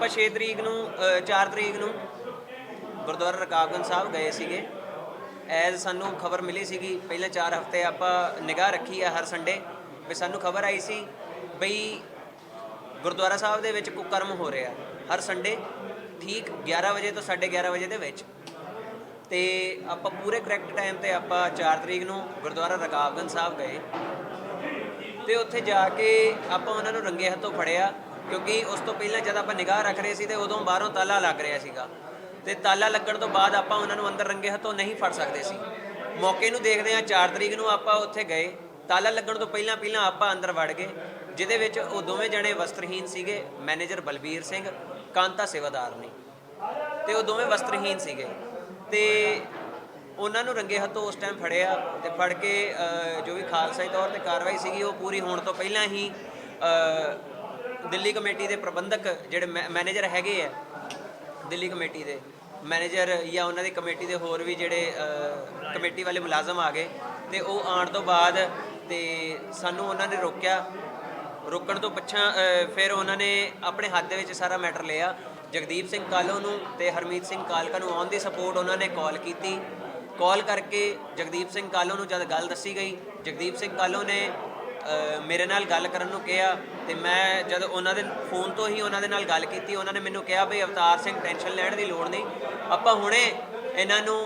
ਆਪਾਂ 6 ਤਰੀਕ ਨੂੰ 4 ਤਰੀਕ ਨੂੰ ਗੁਰਦੁਆਰਾ ਰਕਾਬਗੰਜ ਸਾਹਿਬ ਗਏ ਸੀਗੇ। ਐਜ਼ ਸਾਨੂੰ ਖਬਰ ਮਿਲੀ ਸੀਗੀ ਪਹਿਲਾਂ 4 ਹਫ਼ਤੇ ਆਪਾਂ ਨਿਗਾਹ ਰੱਖੀ ਆ ਹਰ ਸੰਡੇ ਵੀ ਸਾਨੂੰ ਖਬਰ ਆਈ ਸੀ ਬਈ ਗੁਰਦੁਆਰਾ ਸਾਹਿਬ ਦੇ ਵਿੱਚ ਕੁਕਰਮ ਹੋ ਰਿਹਾ ਹਰ ਸੰਡੇ ਠੀਕ 11 ਵਜੇ ਤੋਂ 11:30 ਵਜੇ ਦੇ ਵਿੱਚ। ਤੇ ਆਪਾਂ ਪੂਰੇ ਕਰੈਕਟ ਟਾਈਮ ਤੇ ਆਪਾਂ 4 ਤਰੀਕ ਨੂੰ ਗੁਰਦੁਆਰਾ ਰਕਾਬਗੰਜ ਸਾਹਿਬ ਗਏ ਤੇ ਉੱਥੇ ਜਾ ਕੇ ਆਪਾਂ ਉਹਨਾਂ ਨੂੰ ਰੰਗੇ ਹੱਥੋਂ ਫੜਿਆ, ਕਿਉਂਕਿ ਉਸ ਤੋਂ ਪਹਿਲਾਂ ਜਦ ਆਪਾਂ ਨਿਗਾਹ ਰੱਖ ਰਹੇ ਸੀ ਤੇ ਉਦੋਂ ਬਾਹਰੋਂ ਤਾਲਾ ਲੱਗ ਰਿਹਾ ਸੀਗਾ ਤੇ ਤਾਲਾ ਲੱਗਣ ਤੋਂ ਬਾਅਦ ਆਪਾਂ ਉਹਨਾਂ ਨੂੰ ਅੰਦਰ ਰੰਗੇ ਹੱਥੋਂ ਨਹੀਂ ਫੜ ਸਕਦੇ ਸੀ। ਮੌਕੇ ਨੂੰ ਦੇਖਦੇ ਹਾਂ 4 ਤਰੀਕ ਨੂੰ ਆਪਾਂ ਉੱਥੇ ਗਏ, ਤਾਲਾ ਲੱਗਣ ਤੋਂ ਪਹਿਲਾਂ ਆਪਾਂ ਅੰਦਰ ਵੜ ਗਏ, ਜਿਹਦੇ ਵਿੱਚ ਉਹ ਦੋਵੇਂ ਜਣੇ ਵਸਤਰਹੀਨ ਸੀਗੇ, ਮੈਨੇਜਰ ਬਲਬੀਰ ਸਿੰਘ, ਕਾਂਤਾ ਸੇਵਾਦਾਰ ਨੇ, ਤੇ ਉਹ ਦੋਵੇਂ ਵਸਤਰਹੀਨ ਸੀਗੇ ਤੇ ਉਹਨਾਂ ਨੂੰ ਰੰਗੇ ਹੱਥੋਂ ਉਸ ਟਾਈਮ ਫੜਿਆ ਤੇ ਫੜ ਕੇ ਜੋ ਵੀ ਖਾਲਸਾਈ ਤੌਰ ਤੇ ਕਾਰਵਾਈ ਸੀਗੀ ਉਹ ਪੂਰੀ ਹੋਣ ਤੋਂ ਪਹਿਲਾਂ ਹੀ ਦਿੱਲੀ ਕਮੇਟੀ ਦੇ ਪ੍ਰਬੰਧਕ ਜਿਹੜੇ ਮੈਨੇਜਰ ਹੈਗੇ ਆ, ਦਿੱਲੀ ਕਮੇਟੀ ਦੇ ਮੈਨੇਜਰ ਜਾਂ ਉਹਨਾਂ ਦੀ ਕਮੇਟੀ ਦੇ ਹੋਰ ਵੀ ਜਿਹੜੇ ਕਮੇਟੀ ਵਾਲੇ ਮੁਲਾਜ਼ਮ ਆ ਗਏ ਤੇ ਉਹ ਆਉਣ ਤੋਂ ਬਾਅਦ ਤੇ ਸਾਨੂੰ ਉਹਨਾਂ ਨੇ ਰੋਕਿਆ। ਰੋਕਣ ਤੋਂ ਪਿੱਛੋਂ ਫਿਰ ਉਹਨਾਂ ਨੇ ਆਪਣੇ ਹੱਥ ਦੇ ਵਿੱਚ ਸਾਰਾ ਮੈਟਰ ਲਿਆ। ਜਗਦੀਪ ਸਿੰਘ ਕਾਲੋ ਨੂੰ ਤੇ ਹਰਮੀਤ ਸਿੰਘ ਕਾਲਕਾ ਨੂੰ ਔਨ ਦੀ ਸਪੋਰਟ ਉਹਨਾਂ ਨੇ ਕਾਲ ਕੀਤੀ। ਕਾਲ ਕਰਕੇ ਜਗਦੀਪ ਸਿੰਘ ਕਾਲੋ ਨੂੰ ਜਦ ਗੱਲ ਦੱਸੀ ਗਈ, ਜਗਦੀਪ ਸਿੰਘ ਕਾਲੋ ਨੇ ਮੇਰੇ ਨਾਲ ਗੱਲ ਕਰਨ ਨੂੰ ਕਿਹਾ ਤੇ ਮੈਂ ਜਦ ਉਹਨਾਂ ਦੇ ਫੋਨ ਤੋਂ ਹੀ ਉਹਨਾਂ ਦੇ ਨਾਲ ਗੱਲ ਕੀਤੀ, ਉਹਨਾਂ ਨੇ ਮੈਨੂੰ ਕਿਹਾ ਵੀ ਅਵਤਾਰ ਸਿੰਘ ਟੈਨਸ਼ਨ ਲੈਣ ਦੀ ਲੋੜ ਨਹੀਂ, ਆਪਾਂ ਹੁਣੇ ਇਹਨਾਂ ਨੂੰ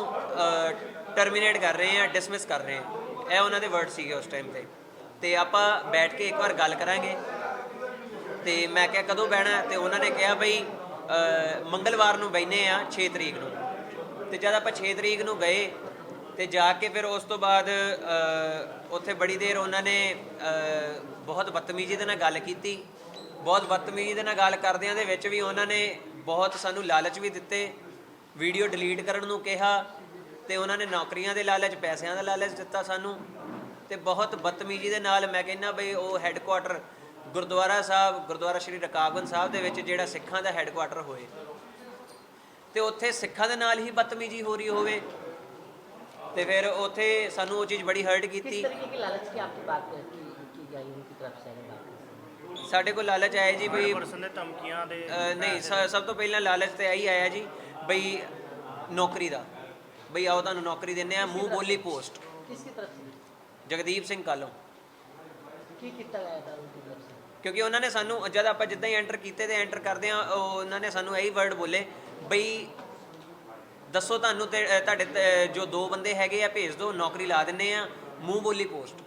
ਟਰਮੀਨੇਟ ਕਰ ਰਹੇ ਹਾਂ, ਡਿਸਮਿਸ ਕਰ ਰਹੇ ਹਾਂ। ਇਹ ਉਹਨਾਂ ਦੇ ਵਰਡ ਸੀਗੇ ਉਸ ਟਾਈਮ ਤੇ ਆਪਾਂ ਬੈਠ ਕੇ ਇੱਕ ਵਾਰ ਗੱਲ ਕਰਾਂਗੇ। ਤੇ ਮੈਂ ਕਿਹਾ ਕਦੋਂ ਬਹਿਣਾ, ਤੇ ਉਹਨਾਂ ਨੇ ਕਿਹਾ ਬਈ ਮੰਗਲਵਾਰ ਨੂੰ ਬਹਿਨੇ ਆ 6 ਤਰੀਕ ਨੂੰ। ਤੇ ਜਦ ਆਪਾਂ 6 ਤਰੀਕ ਨੂੰ ਗਏ ਤੇ ਜਾ ਕੇ ਫਿਰ ਉਸ ਤੋਂ ਬਾਅਦ ਉੱਥੇ ਬੜੀ ਦੇਰ ਉਹਨਾਂ ਨੇ ਬਹੁਤ ਬਦਤਮੀਜ਼ੀ ਦੇ ਨਾਲ ਗੱਲ ਕੀਤੀ। ਬਹੁਤ ਬਦਤਮੀਜ਼ੀ ਦੇ ਨਾਲ ਗੱਲ ਕਰਦਿਆਂ ਦੇ ਵਿੱਚ ਵੀ ਉਹਨਾਂ ਨੇ ਬਹੁਤ ਸਾਨੂੰ ਲਾਲਚ ਵੀ ਦਿੱਤੇ, ਵੀਡੀਓ ਡਿਲੀਟ ਕਰਨ ਨੂੰ ਕਿਹਾ ਤੇ ਉਹਨਾਂ ਨੇ ਨੌਕਰੀਆਂ ਦੇ ਲਾਲਚ, ਪੈਸਿਆਂ ਦਾ ਲਾਲਚ ਦਿੱਤਾ ਸਾਨੂੰ ਤੇ ਬਹੁਤ ਬਦਤਮੀਜ਼ੀ ਦੇ ਨਾਲ। ਮੈਂ ਕਹਿੰਦਾ ਬਈ ਉਹ ਹੈੱਡਕੁਆਟਰ ਗੁਰਦੁਆਰਾ ਸਾਹਿਬ, ਗੁਰਦੁਆਰਾ ਸ਼੍ਰੀ ਰਕਾਬਗੰਜ ਸਾਹਿਬ ਦੇ ਵਿੱਚ ਜਿਹੜਾ ਸਿੱਖਾਂ ਦਾ ਹੈੱਡਕੁਆਟਰ ਹੋਏ ਤੇ ਉੱਥੇ ਸਿੱਖਾਂ ਦੇ ਨਾਲ ਹੀ ਬਦਤਮੀਜ਼ੀ ਹੋ ਰਹੀ ਹੋਵੇ ਤੇ ਫਿਰ ਉੱਥੇ ਸਾਨੂੰ ਉਹ ਚੀਜ਼ ਬੜੀ ਹਰਟ ਕੀਤੀ। ਸਾਡੇ ਕੋਲ ਲਾਲਚ ਆਇਆ ਜੀ ਬਈ ਧਮਕੀਆਂ ਦੇ ਨਹੀਂ, ਸਭ ਤੋਂ ਪਹਿਲਾਂ ਲਾਲਚ ਤੇ ਇਹੀ ਆਇਆ ਜੀ ਬਈ ਨੌਕਰੀ ਦਾ, ਬਈ ਆਓ ਤੁਹਾਨੂੰ ਨੌਕਰੀ ਦਿੰਦੇ ਆ, ਮੂੰਹ ਬੋਲੀ ਪੋਸਟ। ਜਗਦੀਪ ਸਿੰਘ ਕਾਲੋਂ ਕਿਉਂਕਿ ਉਹਨਾਂ ਨੇ ਸਾਨੂੰ ਜਦ ਆਪਾਂ ਜਿੱਦਾਂ ਹੀ ਐਂਟਰ ਕੀਤੇ ਤੇ ਐਂਟਰ ਕਰਦੇ ਆ ਉਹਨਾਂ ਨੇ ਸਾਨੂੰ ਇਹੀ ਵਰਡ ਬੋਲੇ ਬਈ ਦੱਸੋ ਤੁਹਾਨੂੰ ਤੇ ਤੁਹਾਡੇ ਜੋ 2 ਬੰਦੇ ਹੈਗੇ ਆ ਭੇਜ ਦਿਓ, ਨੌਕਰੀ ਲਾ ਦਿੰਦੇ ਆ, ਮੂੰਹ ਬੋਲੀ ਪੋਸਟ।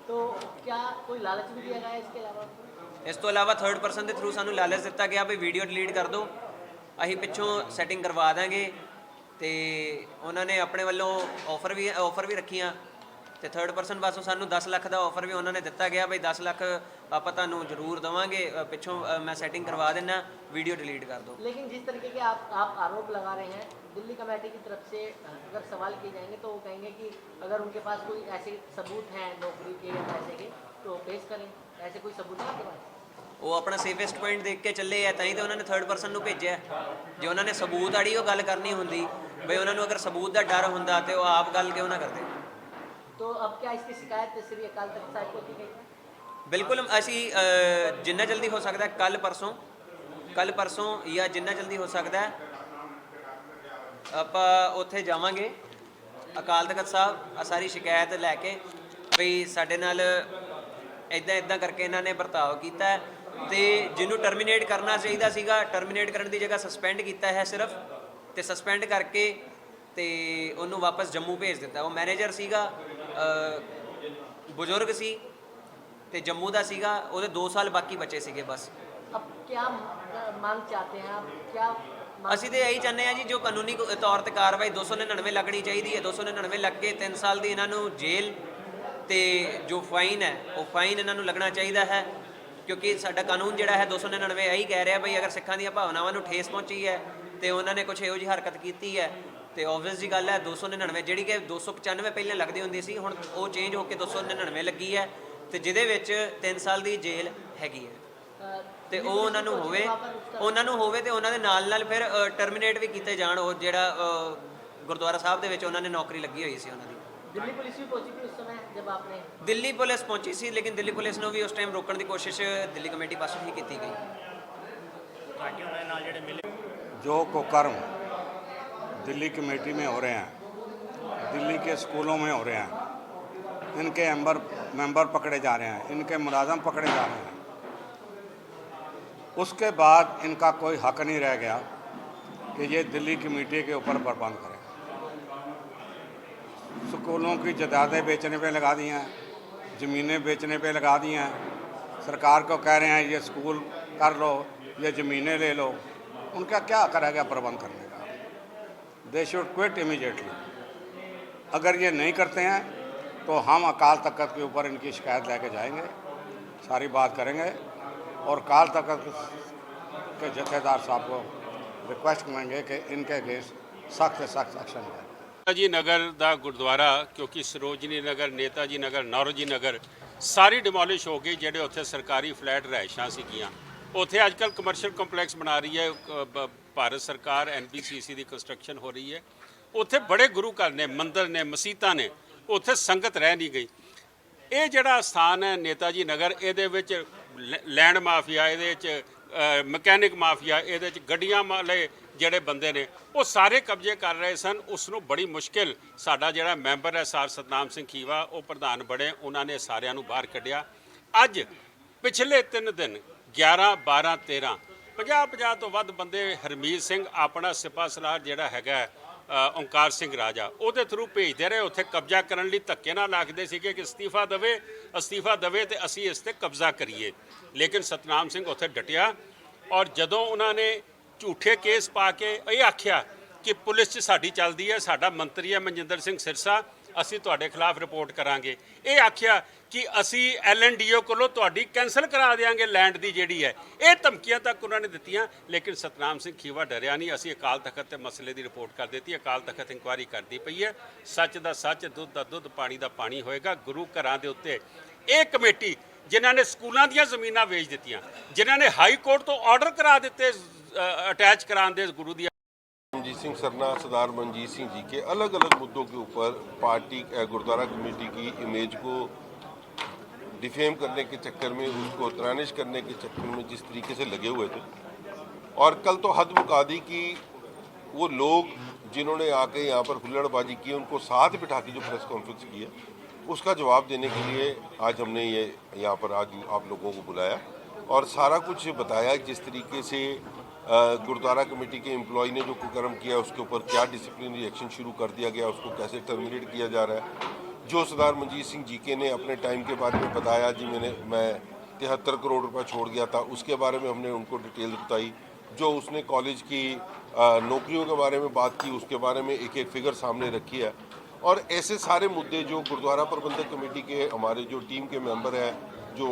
तो क्या कोई लालच भी दिया गया है इसके अलावा? ਇਸ ਤੋਂ ਇਲਾਵਾ ਥਰਡ ਪਰਸਨ ਦੇ ਥਰੂ ਸਾਨੂੰ ਲਾਲਚ ਦਿੱਤਾ ਗਿਆ ਵੀ ਵੀਡੀਓ ਡਿਲੀਟ ਕਰ ਦਿਓ, ਅਸੀਂ ਪਿੱਛੋਂ ਸੈਟਿੰਗ ਕਰਵਾ ਦਾਂਗੇ ਤੇ ਉਹਨਾਂ ਨੇ ਆਪਣੇ ਵੱਲੋਂ ਆਫਰ ਵੀ ਰੱਖੀਆਂ ਤੇ ਥਰਡ ਪਰਸਨ ਪਾਸੋਂ ਸਾਨੂੰ 10 ਲੱਖ ਦਾ ਆਫਰ ਵੀ ਉਹਨਾਂ ਨੇ ਦਿੱਤਾ ਗਿਆ ਬਈ 10 ਲੱਖ ਆਪਾਂ ਤੁਹਾਨੂੰ ਜ਼ਰੂਰ ਦੇਵਾਂਗੇ, ਪਿੱਛੋਂ मैं सेटिंग करवा देना, वीडियो डिलीट कर दो। लेकिन जिस तरीके के आप आरोप लगा रहे हैं, दिल्ली कमेटी की तरफ से अगर सवाल किए जाएंगे तो वो कहेंगे कि अगर उनके पास कोई ऐसे सबूत हैं नौकरी के या पैसे के तो पेश करें, ऐसे कोई सबूत है आपके पास? ਉਹ ਆਪਣਾ ਸੇਫੈਸਟ ਪੁਆਇੰਟ ਦੇਖ ਕੇ ਚੱਲੇ ਆ ਤਾਂ ਹੀ ਤਾਂ ਉਹਨਾਂ ਨੇ ਥਰਡ ਪਰਸਨ ਨੂੰ ਭੇਜਿਆ। ਜੇ ਉਹਨਾਂ ਨੇ ਸਬੂਤ ਵਾਲੀ ਉਹ ਗੱਲ ਕਰਨੀ ਹੁੰਦੀ ਬਈ ਉਹਨਾਂ ਨੂੰ ਅਗਰ ਸਬੂਤ ਦਾ ਡਰ ਹੁੰਦਾ ਤੇ ਉਹ ਆਪ ਗੱਲ ਕਿਉਂ ਨਾ ਕਰਦੇ। तो अब क्या इसकी शिकायत श्री अकाल तख्त साहिब को की गई है? ਬਿਲਕੁਲ ਅਸੀਂ ਜਿੰਨਾ ਜਲਦੀ ਹੋ ਸਕਦਾ ਕੱਲ ਪਰਸੋਂ ਜਾਂ ਜਿੰਨਾ ਜਲਦੀ ਹੋ ਸਕਦਾ ਆਪਾਂ ਉੱਥੇ ਜਾਵਾਂਗੇ ਅਕਾਲ ਤਖਤ ਸਾਹਿਬ, ਸਾਰੀ ਸ਼ਿਕਾਇਤ ਲੈ ਕੇ ਬਈ ਸਾਡੇ ਨਾਲ ਇੱਦਾਂ ਕਰਕੇ ਇਹਨਾਂ ਨੇ ਵਰਤਾਓ ਕੀਤਾ ਤੇ ਜਿਹਨੂੰ ਟਰਮੀਨੇਟ ਕਰਨਾ ਚਾਹੀਦਾ ਸੀਗਾ ਟਰਮੀਨੇਟ ਕਰਨ ਦੀ ਜਗ੍ਹਾ ਸਸਪੈਂਡ ਕੀਤਾ ਹੈ ਸਿਰਫ, ਤੇ ਸਸਪੈਂਡ ਕਰਕੇ ਤੇ ਉਹਨੂੰ ਵਾਪਸ ਜੰਮੂ ਭੇਜ ਦਿੱਤਾ। ਉਹ ਮੈਨੇਜਰ ਸੀਗਾ, ਬਜ਼ੁਰਗ ਸੀ ਤੇ ਜੰਮੂ ਦਾ ਸੀਗਾ, ਉਹਦੇ 2 ਸਾਲ ਬਾਕੀ ਬਚੇ ਸੀਗੇ ਬਸ। अब क्या मांग चाहते हैं आप? क्या ਅਸੀਂ ਤੇ ਇਹੀ ਚਾਹੁੰਦੇ ਹਾਂ ਜੀ ਜੋ ਕਾਨੂੰਨੀ ਤੌਰ ਤੇ ਕਾਰਵਾਈ 299 ਲੱਗਣੀ ਚਾਹੀਦੀ ਹੈ, 299 ਲੱਗ ਕੇ 3 ਸਾਲ ਦੀ ਇਹਨਾਂ ਨੂੰ ਜੇਲ੍ਹ ਤੇ ਜੋ ਫਾਈਨ ਹੈ ਉਹ ਫਾਈਨ ਇਹਨਾਂ ਨੂੰ ਲੱਗਣਾ ਚਾਹੀਦਾ ਹੈ, ਕਿਉਂਕਿ ਸਾਡਾ ਕਾਨੂੰਨ ਜਿਹੜਾ ਹੈ 299 ਇਹੀ ਕਹਿ ਰਿਹਾ ਬਈ ਅਗਰ ਸਿੱਖਾਂ ਦੀਆਂ ਭਾਵਨਾਵਾਂ ਨੂੰ ਠੇਸ ਪਹੁੰਚੀ ਹੈ ਤੇ ਉਹਨਾਂ ਨੇ ਕੁਝ ਇਹੋ ਜਿਹੀ ਹਰਕਤ ਕੀਤੀ ਹੈ ਤੇ ਓਬਵੀਅਸ ਜੀ ਗੱਲ ਹੈ 299 ਜਿਹੜੀ ਕਿ 295 ਪਹਿਲਾਂ ਲੱਗਦੀ ਹੁੰਦੀ ਸੀ, ਹੁਣ ਉਹ ਚੇਂਜ ਹੋ ਕੇ 299 ਲੱਗੀ ਹੈ ਤੇ ਜਿਹਦੇ ਵਿੱਚ 3 ਸਾਲ ਦੀ ਜੇਲ੍ਹ ਹੈਗੀ ਹੈ ਤੇ ਉਹ ਉਹਨਾਂ ਨੂੰ ਹੋਵੇ ਤੇ ਉਹਨਾਂ ਦੇ ਨਾਲ ਫਿਰ ਟਰਮੀਨੇਟ ਵੀ ਕੀਤੇ ਜਾਣ ਉਹ ਜਿਹੜਾ ਗੁਰਦੁਆਰਾ ਸਾਹਿਬ ਦੇ ਵਿੱਚ ਉਹਨਾਂ ਨੇ ਨੌਕਰੀ ਲੱਗੀ ਹੋਈ ਸੀ ਉਹਨਾਂ ਦੀ। दिल्ली पुलिस भी पहुंची थी उस समय? जब आपने ਦਿੱਲੀ ਪੁਲਿਸ ਪਹੁੰਚੀ ਸੀ, ਲੇਕਿਨ ਦਿੱਲੀ ਪੁਲਿਸ ਨੂੰ ਵੀ ਉਸ ਟਾਈਮ ਰੋਕਣ ਦੀ ਕੋਸ਼ਿਸ਼ ਦਿੱਲੀ ਕਮੇਟੀ ਪਾਸੋਂ ਹੀ ਕੀਤੀ ਗਈ। जो कुकर्म दिल्ली कमेटी में हो रहे हैं, दिल्ली के स्कूलों में हो रहे हैं, इनके मेंबर पकड़े जा रहे हैं, इनके मुलाजम पकड़े जा रहे हैं, उसके बाद इनका कोई हक नहीं रह गया कि ये दिल्ली कमेटी के ऊपर बर्बाद करें। स्कूलों की जायदादें बेचने पे लगा दी हैं, ज़मीनें बेचने पे लगा दी हैं, सरकार को कह रहे हैं ये स्कूल कर लो, ये ज़मीनें ले लो। उनका क्या हक रह गया प्रबंध करने का? They should quit immediately. अगर ये नहीं करते हैं तो हम अकाल तख्त के ऊपर इनकी शिकायत लेके जाएंगे, सारी बात करेंगे और अकाल तख्त के जथेदार साहब को रिक्वेस्ट करेंगे कि इनके अगेंस्ट सख्त से सख्त एक्शन लें। नेता जी नगर ਦਾ ਗੁਰਦੁਆਰਾ ਕਿਉਂਕਿ ਸਰੋਜਨੀ ਨਗਰ, ਨੇਤਾ ਜੀ ਨਗਰ, ਨੌਰੋਜੀ ਨਗਰ ਸਾਰੀ ਡਿਮੋਲਿਸ਼ ਹੋ ਗਈ। ਜਿਹੜੇ ਉੱਥੇ ਸਰਕਾਰੀ ਫਲੈਟ ਰਿਹਾਇਸ਼ਾਂ ਸੀਗੀਆਂ, ਉੱਥੇ ਅੱਜ ਕੱਲ੍ਹ ਕਮਰਸ਼ੀਅਲ ਕੰਪਲੈਕਸ ਬਣਾ ਰਹੀ ਹੈ ਭਾਰਤ ਸਰਕਾਰ, NBCC ਦੀ ਕੰਸਟਰਕਸ਼ਨ ਹੋ ਰਹੀ ਹੈ। ਉੱਥੇ ਬੜੇ ਗੁਰੂ ਘਰ ਨੇ, ਮੰਦਰ ਨੇ, ਮਸੀਤਾਂ ਨੇ, ਉੱਥੇ ਸੰਗਤ ਰਹਿ ਨਹੀਂ ਗਈ। ਇਹ ਜਿਹੜਾ ਸਥਾਨ ਹੈ ਨੇਤਾ ਜੀ ਨਗਰ, ਇਹਦੇ ਵਿੱਚ ਲੈਂਡ ਮਾਫੀਆ, ਇਹਦੇ ਵਿੱਚ ਮਕੈਨਿਕ ਮਾਫੀਆ, ਇਹਦੇ ਵਿੱਚ ਗੱਡੀਆਂ ਵਾਲੇ ਜਿਹੜੇ ਬੰਦੇ ਨੇ ਉਹ ਸਾਰੇ ਕਬਜ਼ੇ ਕਰ ਰਹੇ ਸਨ। ਉਸ ਨੂੰ ਬੜੀ ਮੁਸ਼ਕਿਲ ਸਾਡਾ ਜਿਹੜਾ ਮੈਂਬਰ ਹੈ ਸਰ ਸਤਨਾਮ ਸਿੰਘ ਖੀਵਾ, ਉਹ ਪ੍ਰਧਾਨ ਬਣੇ, ਉਹਨਾਂ ਨੇ ਸਾਰਿਆਂ ਨੂੰ ਬਾਹਰ ਕੱਢਿਆ। ਅੱਜ ਪਿਛਲੇ 3 ਦਿਨ 11, 12, 13 50 ਤੋਂ ਵੱਧ ਬੰਦੇ ਹਰਮੀਤ ਸਿੰਘ ਆਪਣਾ ਸਿਪਾਹ ਸਲਾਰ ਜਿਹੜਾ ਹੈਗਾ ਓਂਕਾਰ ਸਿੰਘ ਰਾਜਾ, ਉਹਦੇ ਥਰੂ ਭੇਜਦੇ ਰਹੇ। ਉੱਥੇ ਕਬਜ਼ਾ ਕਰਨ ਲਈ ਧੱਕੇ ਨਾਲ ਆਖਦੇ ਸੀਗੇ ਕਿ ਅਸਤੀਫਾ ਦੇਵੇ ਤੇ ਅਸੀਂ ਇਸ ਤੇ ਕਬਜ਼ਾ ਕਰੀਏ। ਲੇਕਿਨ ਸਤਨਾਮ ਸਿੰਘ ਉੱਥੇ ਡਟਿਆ ਔਰ ਜਦੋਂ ਉਹਨਾਂ ਨੇ ਝੂਠੇ ਕੇਸ ਪਾ ਕੇ ਇਹ ਆਖਿਆ ਕਿ ਪੁਲਿਸ 'ਚ ਸਾਡੀ ਚੱਲਦੀ ਹੈ, ਸਾਡਾ ਮੰਤਰੀ ਹੈ ਮਨਜਿੰਦਰ ਸਿੰਘ ਸਿਰਸਾ, ਅਸੀਂ ਤੁਹਾਡੇ ਖਿਲਾਫ ਰਿਪੋਰਟ ਕਰਾਂਗੇ। ਇਹ ਆਖਿਆ ਕਿ ਅਸੀਂ LNDO ਕੋਲੋਂ ਤੁਹਾਡੀ ਕੈਂਸਲ ਕਰਾ ਦੇਵਾਂਗੇ ਲੈਂਡ ਦੀ ਜਿਹੜੀ ਹੈ। ਇਹ ਧਮਕੀਆਂ ਤੱਕ ਉਹਨਾਂ ਨੇ ਦਿੱਤੀਆਂ, ਲੇਕਿਨ ਸਤਨਾਮ ਸਿੰਘ ਖੀਵਾ ਡਰਿਆ ਨਹੀਂ। ਅਸੀਂ ਅਕਾਲ ਤਖਤ ਤੇ ਮਸਲੇ ਦੀ ਰਿਪੋਰਟ ਕਰ ਦਿੱਤੀ। ਅਕਾਲ ਤਖਤ ਇਨਕੁਆਇਰੀ ਕਰਦੀ ਪਈ ਹੈ। ਸੱਚ ਦਾ ਸੱਚ, ਦੁੱਧ ਦਾ ਦੁੱਧ, ਪਾਣੀ ਦਾ ਪਾਣੀ ਹੋਏਗਾ। ਗੁਰੂ ਘਰਾਂ ਦੇ ਉੱਤੇ ਇਹ ਕਮੇਟੀ ਜਿਨ੍ਹਾਂ ਨੇ ਸਕੂਲਾਂ ਦੀਆਂ ਜ਼ਮੀਨਾਂ ਵੇਚ ਦਿੱਤੀਆਂ, ਜਿਨ੍ਹਾਂ ਨੇ ਹਾਈ ਕੋਰਟ ਤੋਂ ਆਰਡਰ ਕਰਾ ਦਿੱਤੇ अटैच कराने दे गुरु दी मनजीत सिंह सरना, सरदार मनजीत सिंह जी के अलग अलग मुद्दों के ऊपर पार्टी गुरुद्वारा कमेटी की इमेज को डिफेम करने के चक्कर में, उसको तरानिश करने के चक्कर में जिस तरीके से लगे हुए थे। और कल तो हद मुका दी कि वो लोग जिन्होंने आके यहाँ पर हुल्लड़बाजी की, उनको साथ बिठा के जो प्रेस कॉन्फ्रेंस की है, उसका जवाब देने के लिए आज हमने ये यहाँ पर आज आप लोगों को बुलाया और सारा कुछ बताया जिस तरीके से गुरुद्वारा कमेटी के एम्प्लॉय ने जो कुकर्म किया, उसके ऊपर क्या डिसिप्लिनरी एक्शन शुरू कर दिया गया, उसको कैसे टर्मिनेट किया जा रहा है। जो सरदार मनजीत सिंह जीके ने अपने टाइम के बारे में बताया, जी मैं 73 करोड़ रुपए छोड़ गया था, उसके बारे में हमने उनको डिटेल बताई। जो उसने कॉलेज की नौकरियों के बारे में बात की, उसके बारे में एक एक फिगर सामने रखी है। और ऐसे सारे मुद्दे जो गुरुद्वारा प्रबंधक कमेटी के हमारे जो टीम के मेंबर हैं, जो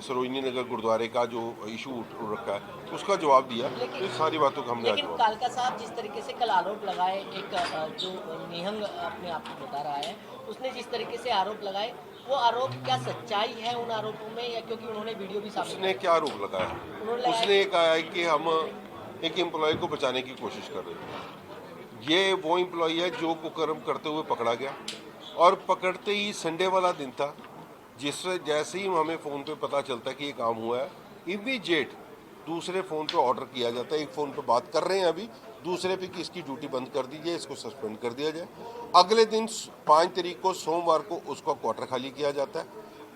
सरोजनी नगर गुरुद्वारे का जो इशू रखा है, उसका जवाब दिया। तो इस सारी बातों का हमने लेकिन कालका साहब जिस तरीके से कल आरोप लगाए, एक जो निहंग अपने आप को बता रहा है, उसने जिस तरीके से आरोप लगाए, वो आरोप क्या सच्चाई है उन आरोपों में, या क्योंकि उन्होंने वीडियो भी सामने उसने क्या आरोप लगाया? उसने कहा है कि हम एक एम्प्लॉय को बचाने की कोशिश कर रहे थे। ये वो एम्प्लॉय है जो कुकर्म करते हुए पकड़ा गया, और पकड़ते ही संडे वाला दिन था, जिससे जैसे ही हमें फ़ोन पे पता चलता है कि ये काम हुआ है, इमीडिएट दूसरे फ़ोन पे ऑर्डर किया जाता है। एक फ़ोन पे बात कर रहे हैं अभी, दूसरे पे कि इसकी ड्यूटी बंद कर दीजिए, इसको सस्पेंड कर दिया जाए। अगले दिन 5 तारीख को सोमवार को उसका क्वार्टर खाली किया जाता है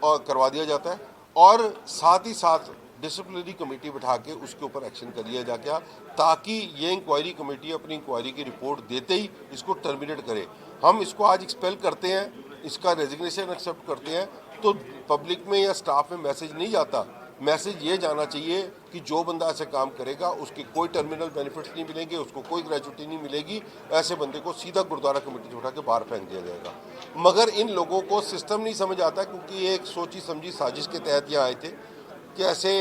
और करवा दिया जाता है, और साथ ही साथ डिसिप्लिनरी कमेटी बिठा के उसके ऊपर एक्शन कर लिया जा गया, ताकि ये इंक्वायरी कमेटी अपनी इंक्वायरी की रिपोर्ट देते ही इसको टर्मिनेट करे। हम इसको आज एक्सपेल करते हैं, इसका रेजिग्नेशन एक्सेप्ट करते हैं, तो पब्लिक में या स्टाफ में मैसेज नहीं जाता। मैसेज ये जाना चाहिए कि जो बंदा ऐसे काम करेगा उसके कोई टर्मिनल बेनिफिट्स नहीं मिलेंगे, उसको कोई ग्रेजुटी नहीं मिलेगी, ऐसे बंदे को सीधा गुरुद्वारा कमेटी से उठा के बाहर फेंक दिया जाएगा। मगर इन लोगों को सिस्टम नहीं समझ आता, क्योंकि ये एक सोची समझी साजिश के तहत यहाँ आए थे कि ऐसे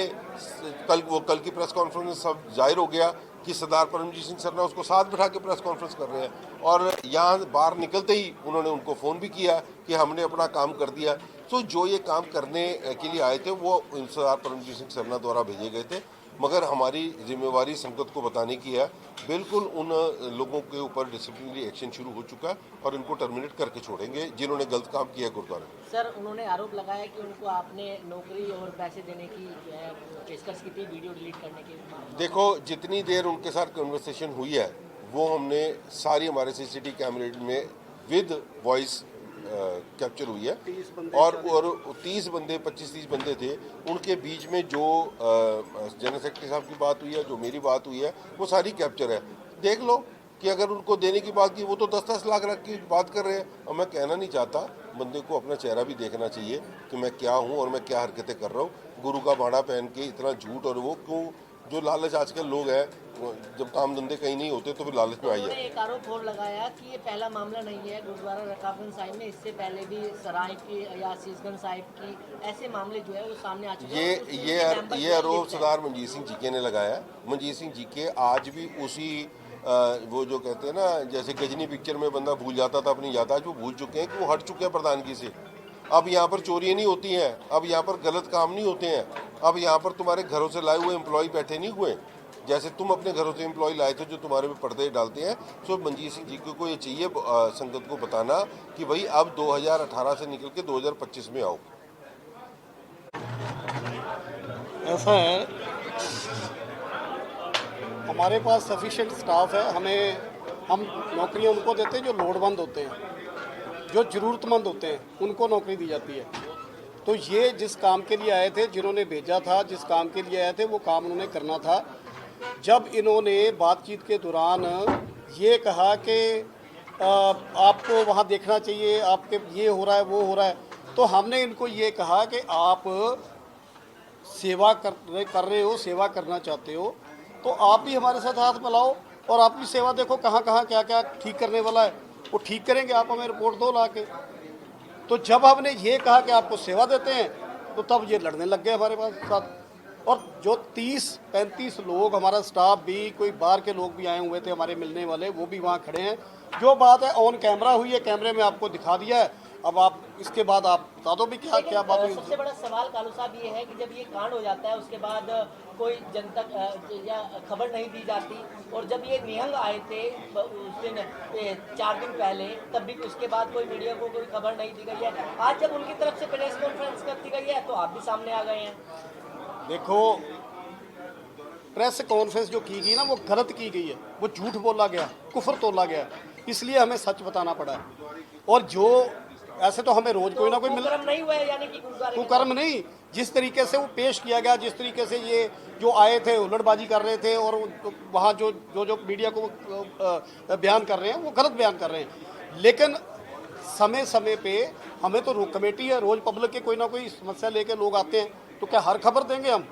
कल की प्रेस कॉन्फ्रेंस में सब जाहिर हो गया कि सरदार परमजीत सिंह सरना उसको साथ बिठा के प्रेस कॉन्फ्रेंस कर रहे हैं, और यहाँ बाहर निकलते ही उन्होंने उनको फ़ोन भी किया कि हमने अपना काम कर दिया। तो जो ये काम करने के लिए आए थे वो सरदार परमजीत सिंह सरना द्वारा भेजे गए थे, मगर हमारी जिम्मेवारी संगत को बताने की है। बिल्कुल उन लोगों के ऊपर डिसिप्लिनरी एक्शन शुरू हो चुका है और इनको टर्मिनेट करके छोड़ेंगे जिन्होंने गलत काम किया गुरुद्वारे में। सर, उन्होंने आरोप लगाया कि उनको आपने नौकरी और पैसे देने की पेशकश की थी वीडियो डिलीट करने की। देखो, जितनी देर उनके साथ कन्वर्सेशन हुई है वो हमने सारी हमारे सीसीटीवी कैमरे में विद वॉइस कैप्चर हुई है, और 30 बंदे 25-30 बंदे थे, उनके बीच में जो जनरल सेक्रेटरी साहब की बात हुई है, जो मेरी बात हुई है, वो सारी कैप्चर है। देख लो कि अगर उनको देने की बात की, वो तो 10-10 लाख रख की बात कर रहे हैं। और मैं कहना नहीं चाहता, बंदे को अपना चेहरा भी देखना चाहिए कि मैं क्या हूँ और मैं क्या हरकतें कर रहा हूँ। गुरु का बाड़ा पहन के इतना झूठ, और वो क्यों, जो लालच आजकल लोग हैं, जब काम धंधे कहीं नहीं होते तो फिर लालच में आई उन्होंने है। एक आरोप और लगाया कि ये पहला मामला नहीं है गुरुद्वारा रकाबगंज साहिब में, इससे पहले भी सराय की या शीशगंज साहिब की ऐसे मामले जो है वो सामने आ चुके हैं। ये आरोप सरदार मनजीत सिंह जीके ने लगाया। मनजीत सिंह जीके आज भी उसी वो जो कहते हैं ना, जैसे गजनी पिक्चर में बंदा भूल जाता था अपनी याद, आज वो भूल चुके हैं कि वो हट चुके हैं प्रधानगी से। अब यहाँ पर चोरियाँ नहीं होती हैं, अब यहाँ पर गलत काम नहीं होते हैं, अब यहाँ पर तुम्हारे घरों से लाए हुए एम्प्लॉय बैठे नहीं हुए, जैसे तुम अपने घरों से एम्प्लॉय लाए थे जो तुम्हारे पे पर्दे डालते हैं। सो मनजीत सिंह जी को ये चाहिए संगत को बताना कि भाई अब 2018 से निकल के 2025 में आओ। ऐसा है, हमारे पास सफिशिएंट स्टाफ है, हम नौकरियां उनको देते हैं जो लोड़वंद होते हैं, जो ज़रूरतमंद होते हैं, उनको नौकरी दी जाती है। तो ये जिस काम के लिए आए थे, जिन्होंने भेजा था, जिस काम के लिए आए थे, वो काम उन्होंने करना था। जब इन्होंने बातचीत के दौरान ये कहा कि आपको वहाँ देखना चाहिए, आपके ये हो रहा है वो हो रहा है, तो हमने इनको ये कहा कि आप सेवा कर रहे हो, सेवा करना चाहते हो, तो आप भी हमारे साथ हाथ मिलाओ और आप भी सेवा देखो कहाँ कहाँ क्या क्या ठीक करने वाला है, वो ठीक करेंगे। आप हमें रिपोर्ट दो ला के। तो जब हमने ये कहा कि आपको सेवा देते हैं, तो तब ये लड़ने लग गए हमारे पास साथ। और जो 30-35 लोग, हमारा स्टाफ भी, कोई बाहर के लोग भी आए हुए थे हमारे मिलने वाले, वो भी वहाँ खड़े हैं। जो बात है ऑन कैमरा हुई है, कैमरे में आपको दिखा दिया है। अब आप इसके बाद आप बता दो भी क्या क्या बात हुई। सबसे बड़ा सवाल कालू साहब ये है कि जब ये कांड हो जाता है उसके बाद कोई जनता या खबर नहीं दी जाती, और जब ये निहंग आए थे उस दिन 4 दिन पहले, तब भी उसके बाद कोई मीडिया को कोई खबर नहीं दी गई है। आज जब उनकी तरफ से प्रेस कॉन्फ्रेंस कर दी गई है तो आप भी सामने आ गए हैं। देखो, प्रेस कॉन्फ्रेंस जो की गई ना, वो गलत की गई है, वो झूठ बोला गया, कुफर तोला गया, इसलिए हमें सच बताना पड़ा है। और जो ऐसे तो हमें रोज कोई ना कोई मिल, नहीं हुआ है, यानी कि कुकर्म नहीं, जिस तरीके से वो पेश किया गया, जिस तरीके से ये जो आए थे हुल्लड़बाजी कर रहे थे, और वहाँ जो मीडिया को बयान कर रहे हैं वो गलत बयान कर रहे हैं। लेकिन समय समय पे हमें तो कमेटी है, रोज पब्लिक के कोई ना कोई समस्या लेके लोग आते हैं, तो क्या हर खबर देंगे हम?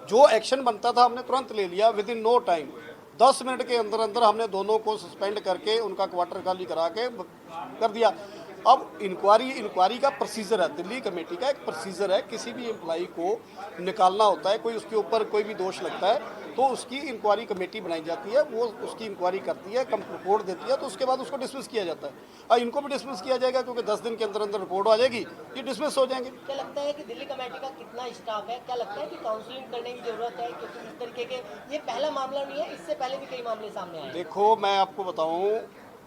जो एक्शन बनता था हमने तुरंत ले लिया, within no time. 10 minute के अंदर अंदर हमने दोनों को सस्पेंड करके उनका क्वार्टर खाली करा के कर दिया। अब इंक्वायरी का प्रोसीजर है, दिल्ली कमेटी का एक प्रोसीजर है। किसी भी एम्प्लॉई को निकालना होता है, कोई उसके ऊपर कोई भी दोष लगता है, तो उसकी इंक्वायरी कमेटी बनाई जाती है, वो उसकी इंक्वायरी करती है, रिपोर्ट देती है, तो उसके बाद उसको डिसमिस किया जाता है। और इनको भी डिसमिस किया जाएगा, क्योंकि 10 दिन के अंदर अंदर रिपोर्ट आ जाएगी, ये डिसमिस हो जाएंगे। क्या लगता है कि दिल्ली कमेटी का कितना स्टाफ है? क्या लगता है कि काउंसलिंग करने की जरूरत है? क्योंकि इस तरीके के ये पहला मामला नहीं है, इससे पहले भी कई मामले सामने आए। देखो, मैं आपको बताऊं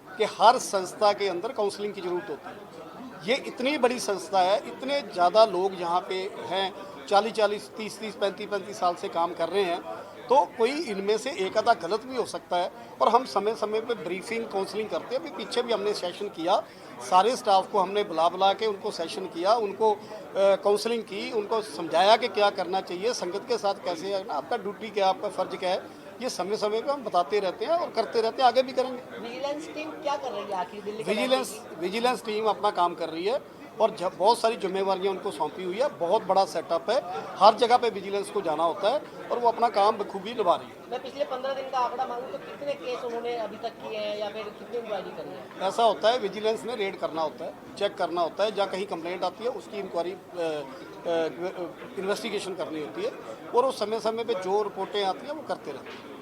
कि हर संस्था के अंदर काउंसलिंग की जरूरत होती है। ये इतनी बड़ी संस्था है, इतने ज़्यादा लोग यहाँ पे हैं, 40-40, 30-30, 35-35 साल से काम कर रहे हैं, तो कोई इनमें से एक आधा गलत भी हो सकता है। और हम समय समय पे ब्रीफिंग, काउंसलिंग करते हैं। अभी पीछे भी हमने सेशन किया, सारे स्टाफ को हमने बुला के उनको सेशन किया, उनको काउंसलिंग की, उनको समझाया कि क्या करना चाहिए, संगत के साथ कैसे है ना, आपका ड्यूटी क्या, आपका फ़र्ज क्या है। ये समय समय पे हम बताते रहते हैं और करते रहते हैं, आगे भी करेंगे। विजिलेंस टीम क्या कर रही है आखिर दिल्ली? विजिलेंस टीम अपना काम कर रही है, और बहुत सारी जिम्मेवारियां उनको सौंपी हुई है। बहुत बड़ा सेटअप है, हर जगह पे विजिलेंस को जाना होता है, और वो अपना काम बखूबी निभा रही है। मैं पिछले 15 दिन का आंकड़ा मांगूं तो कितने केस उन्होंने अभी तक किए हैं, या फिर कितनी इंक्वायरी करी है? ऐसा होता है, विजिलेंस ने रेड करना होता है, चेक करना होता है, जहाँ कहीं कंप्लेंट आती है उसकी इंक्वायरी, इन्वेस्टिगेशन करनी होती है, और उस समय समय पे जो रिपोर्टें आती हैं वो करते रहते हैं।